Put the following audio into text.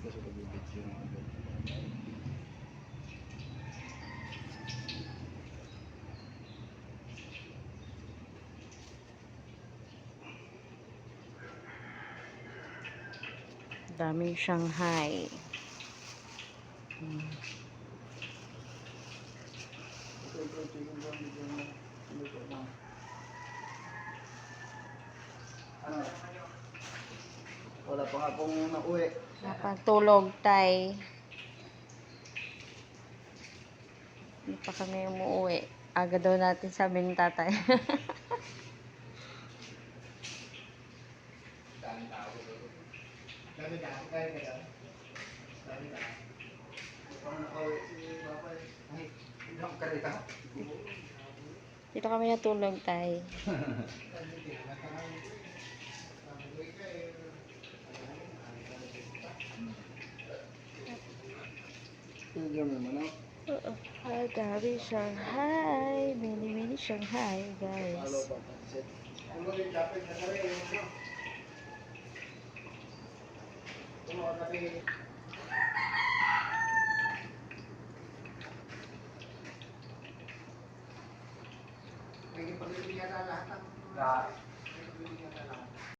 kasi nagbibidyo ng agad. Daming Shanghai. Wala pa nga pong nauwi. Napagtulog tay. Hindi pa kami umuwi. Aga daw natin sabi ni tatay. Daming tao doon. Dami tao kayo ngayon. Dami tao. Kung nakauwi si Papa eh. Ay, hindi ako karita. Dito kami natulog tay. Hindi mo manok. Dami Shanghai. Mini Shanghai guys. Naging pag-ibig yata lahat ang